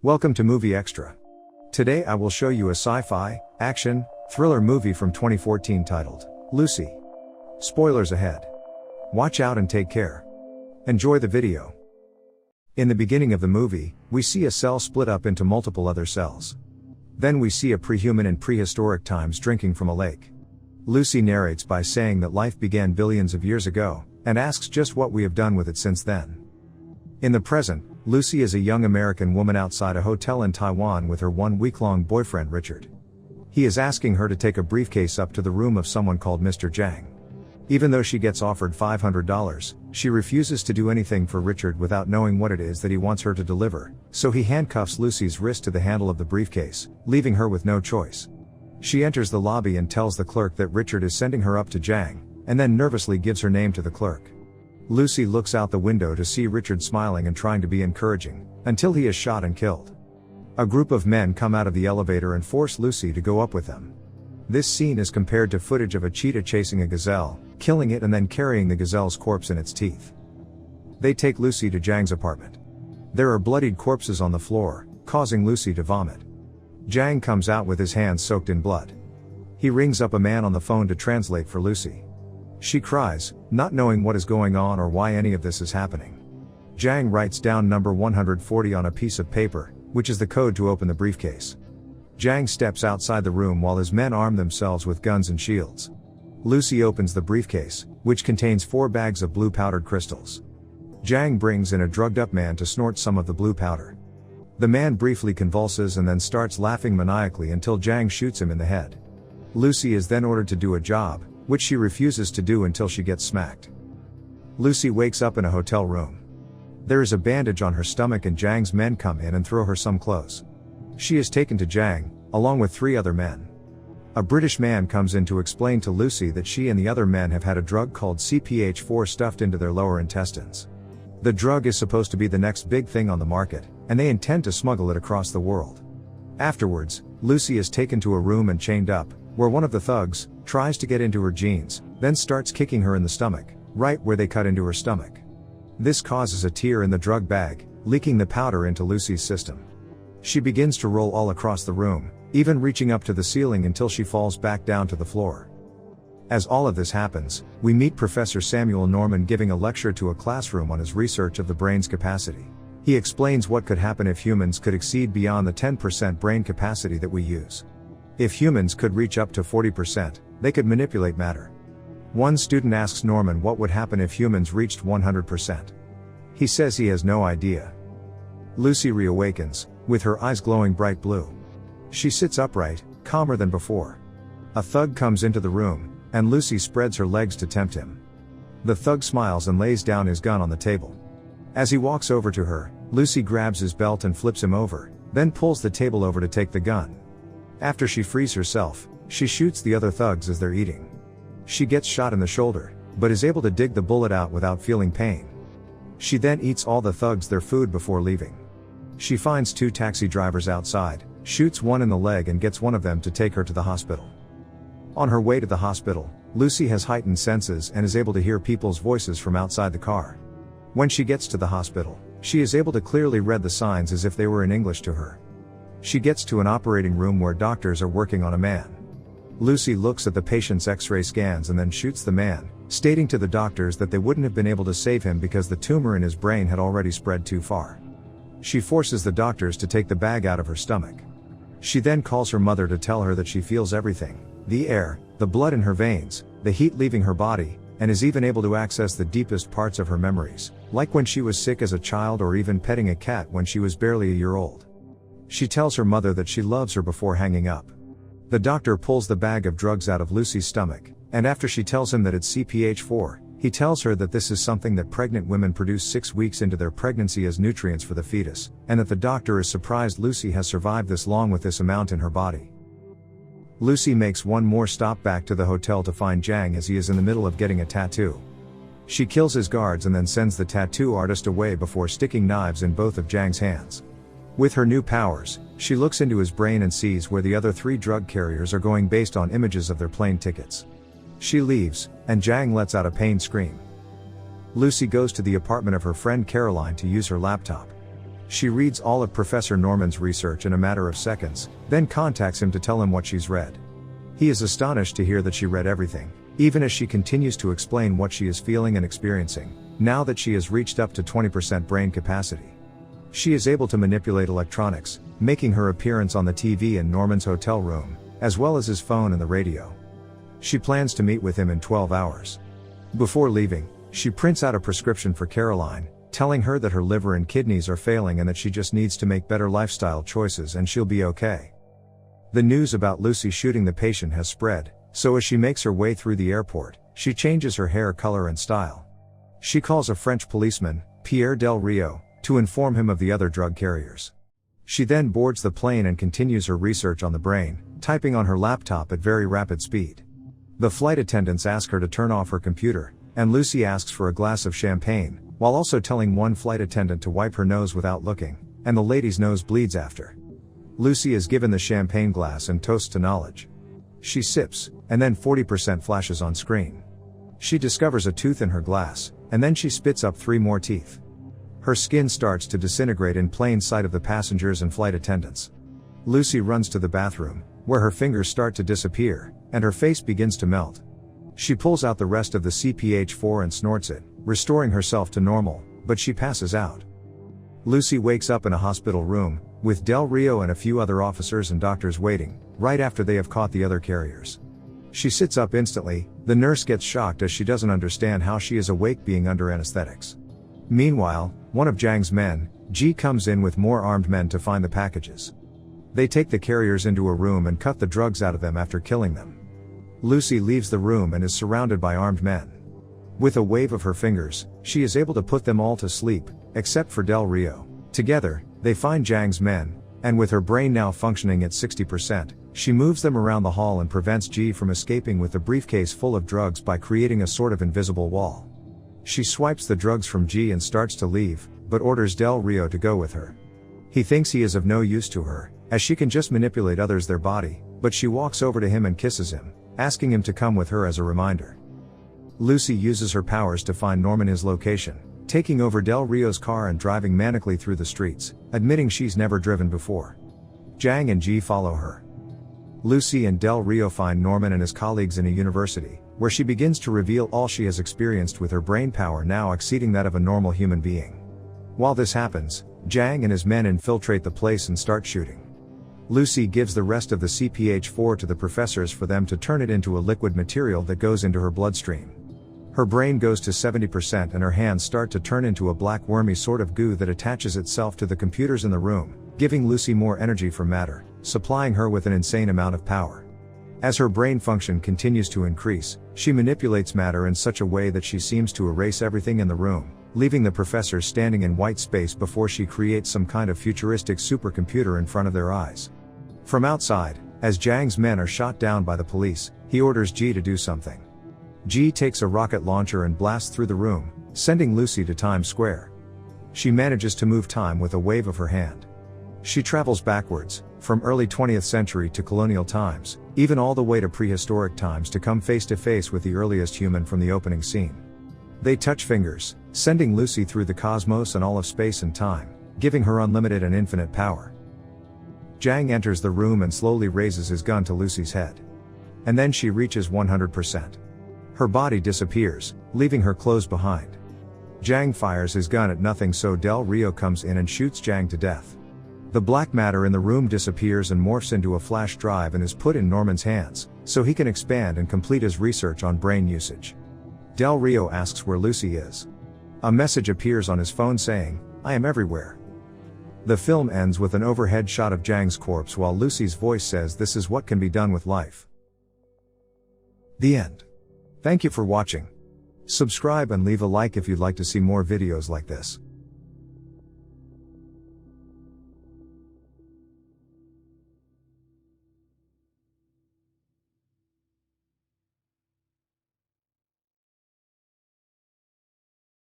Welcome to Movie Xtra. Today I will show you a sci-fi, action, thriller movie from 2014 titled, Lucy. Spoilers ahead. Watch out and take care. Enjoy the video. In the beginning of the movie, we see a cell split up into multiple other cells. Then we see a prehuman in prehistoric times drinking from a lake. Lucy narrates by saying that life began billions of years ago, and asks just what we have done with it since then. In the present, Lucy is a young American woman outside a hotel in Taiwan with her 1 week-long boyfriend Richard. He is asking her to take a briefcase up to the room of someone called Mr. Zhang. Even though she gets offered $500, she refuses to do anything for Richard without knowing what it is that he wants her to deliver, so he handcuffs Lucy's wrist to the handle of the briefcase, leaving her with no choice. She enters the lobby and tells the clerk that Richard is sending her up to Zhang, and then nervously gives her name to the clerk. Lucy looks out the window to see Richard smiling and trying to be encouraging, until he is shot and killed. A group of men come out of the elevator and force Lucy to go up with them. This scene is compared to footage of a cheetah chasing a gazelle, killing it and then carrying the gazelle's corpse in its teeth. They take Lucy to Zhang's apartment. There are bloodied corpses on the floor, causing Lucy to vomit. Zhang comes out with his hands soaked in blood. He rings up a man on the phone to translate for Lucy. She cries, not knowing what is going on or why any of this is happening. Zhang writes down number 140 on a piece of paper, which is the code to open the briefcase. Zhang steps outside the room while his men arm themselves with guns and shields. Lucy opens the briefcase, which contains 4 bags of blue powdered crystals. Zhang brings in a drugged up man to snort some of the blue powder. The man briefly convulses and then starts laughing maniacally until Zhang shoots him in the head. Lucy is then ordered to do a job, which she refuses to do until she gets smacked. Lucy wakes up in a hotel room. There is a bandage on her stomach and Zhang's men come in and throw her some clothes. She is taken to Zhang, along with 3 other men. A British man comes in to explain to Lucy that she and the other men have had a drug called CPH4 stuffed into their lower intestines. The drug is supposed to be the next big thing on the market, and they intend to smuggle it across the world. Afterwards, Lucy is taken to a room and chained up, where one of the thugs tries to get into her jeans, then starts kicking her in the stomach, right where they cut into her stomach. This causes a tear in the drug bag, leaking the powder into Lucy's system. She begins to roll all across the room, even reaching up to the ceiling until she falls back down to the floor. As all of this happens, we meet Professor Samuel Norman giving a lecture to a classroom on his research of the brain's capacity. He explains what could happen if humans could exceed beyond the 10% brain capacity that we use. If humans could reach up to 40%, they could manipulate matter. One student asks Norman what would happen if humans reached 100%. He says he has no idea. Lucy reawakens, with her eyes glowing bright blue. She sits upright, calmer than before. A thug comes into the room, and Lucy spreads her legs to tempt him. The thug smiles and lays down his gun on the table. As he walks over to her, Lucy grabs his belt and flips him over, then pulls the table over to take the gun. After she frees herself, she shoots the other thugs as they're eating. She gets shot in the shoulder, but is able to dig the bullet out without feeling pain. She then eats all the thugs their food before leaving. She finds 2 taxi drivers outside, shoots one in the leg and gets one of them to take her to the hospital. On her way to the hospital, Lucy has heightened senses and is able to hear people's voices from outside the car. When she gets to the hospital, she is able to clearly read the signs as if they were in English to her. She gets to an operating room where doctors are working on a man. Lucy looks at the patient's X-ray scans and then shoots the man, stating to the doctors that they wouldn't have been able to save him because the tumor in his brain had already spread too far. She forces the doctors to take the bag out of her stomach. She then calls her mother to tell her that she feels everything: the air, the blood in her veins, the heat leaving her body, and is even able to access the deepest parts of her memories, like when she was sick as a child or even petting a cat when she was barely a year old. She tells her mother that she loves her before hanging up. The doctor pulls the bag of drugs out of Lucy's stomach, and after she tells him that it's CPH4, he tells her that this is something that pregnant women produce 6 weeks into their pregnancy as nutrients for the fetus, and that the doctor is surprised Lucy has survived this long with this amount in her body. Lucy makes one more stop back to the hotel to find Zhang as he is in the middle of getting a tattoo. She kills his guards and then sends the tattoo artist away before sticking knives in both of Zhang's hands. With her new powers, she looks into his brain and sees where the other 3 drug carriers are going based on images of their plane tickets. She leaves, and Zhang lets out a pained scream. Lucy goes to the apartment of her friend Caroline to use her laptop. She reads all of Professor Norman's research in a matter of seconds, then contacts him to tell him what she's read. He is astonished to hear that she read everything, even as she continues to explain what she is feeling and experiencing, now that she has reached up to 20% brain capacity. She is able to manipulate electronics, making her appearance on the TV in Norman's hotel room, as well as his phone and the radio. She plans to meet with him in 12 hours. Before leaving, she prints out a prescription for Caroline, telling her that her liver and kidneys are failing and that she just needs to make better lifestyle choices and she'll be okay. The news about Lucy shooting the patient has spread, so as she makes her way through the airport, she changes her hair color and style. She calls a French policeman, Pierre Del Rio, to inform him of the other drug carriers. She then boards the plane and continues her research on the brain, typing on her laptop at very rapid speed. The flight attendants ask her to turn off her computer, and Lucy asks for a glass of champagne, while also telling one flight attendant to wipe her nose without looking, and the lady's nose bleeds after. Lucy is given the champagne glass and toasts to knowledge. She sips, and then 40% flashes on screen. She discovers a tooth in her glass, and then she spits up 3 more teeth. Her skin starts to disintegrate in plain sight of the passengers and flight attendants. Lucy runs to the bathroom, where her fingers start to disappear, and her face begins to melt. She pulls out the rest of the CPH4 and snorts it, restoring herself to normal, but she passes out. Lucy wakes up in a hospital room, with Del Rio and a few other officers and doctors waiting, right after they have caught the other carriers. She sits up instantly. The nurse gets shocked as she doesn't understand how she is awake being under anesthetics. Meanwhile, one of Zhang's men, G, comes in with more armed men to find the packages. They take the carriers into a room and cut the drugs out of them after killing them. Lucy leaves the room and is surrounded by armed men. With a wave of her fingers, she is able to put them all to sleep, except for Del Rio. Together, they find Zhang's men, and with her brain now functioning at 60%, she moves them around the hall and prevents G from escaping with the briefcase full of drugs by creating a sort of invisible wall. She swipes the drugs from G and starts to leave, but orders Del Rio to go with her. He thinks he is of no use to her, as she can just manipulate others their body, but she walks over to him and kisses him, asking him to come with her as a reminder. Lucy uses her powers to find Norman his location, taking over Del Rio's car and driving manically through the streets, admitting she's never driven before. Zhang and G follow her. Lucy and Del Rio find Norman and his colleagues in a university, where she begins to reveal all she has experienced with her brain power now exceeding that of a normal human being. While this happens, Zhang and his men infiltrate the place and start shooting. Lucy gives the rest of the CPH4 to the professors for them to turn it into a liquid material that goes into her bloodstream. Her brain goes to 70% and her hands start to turn into a black wormy sort of goo that attaches itself to the computers in the room, giving Lucy more energy from matter, supplying her with an insane amount of power. As her brain function continues to increase, she manipulates matter in such a way that she seems to erase everything in the room, leaving the professors standing in white space before she creates some kind of futuristic supercomputer in front of their eyes. From outside, as Zhang's men are shot down by the police, he orders G to do something. G takes a rocket launcher and blasts through the room, sending Lucy to Times Square. She manages to move time with a wave of her hand. She travels backwards, from early 20th century to colonial times, even all the way to prehistoric times to come face to face with the earliest human from the opening scene. They touch fingers, sending Lucy through the cosmos and all of space and time, giving her unlimited and infinite power. Zhang enters the room and slowly raises his gun to Lucy's head. And then she reaches 100%. Her body disappears, leaving her clothes behind. Zhang fires his gun at nothing, so Del Rio comes in and shoots Zhang to death. The black matter in the room disappears and morphs into a flash drive and is put in Norman's hands, so he can expand and complete his research on brain usage. Del Rio asks where Lucy is. A message appears on his phone saying, "I am everywhere." The film ends with an overhead shot of Zhang's corpse while Lucy's voice says, "This is what can be done with life." The end. Thank you for watching. Subscribe and leave a like if you'd like to see more videos like this.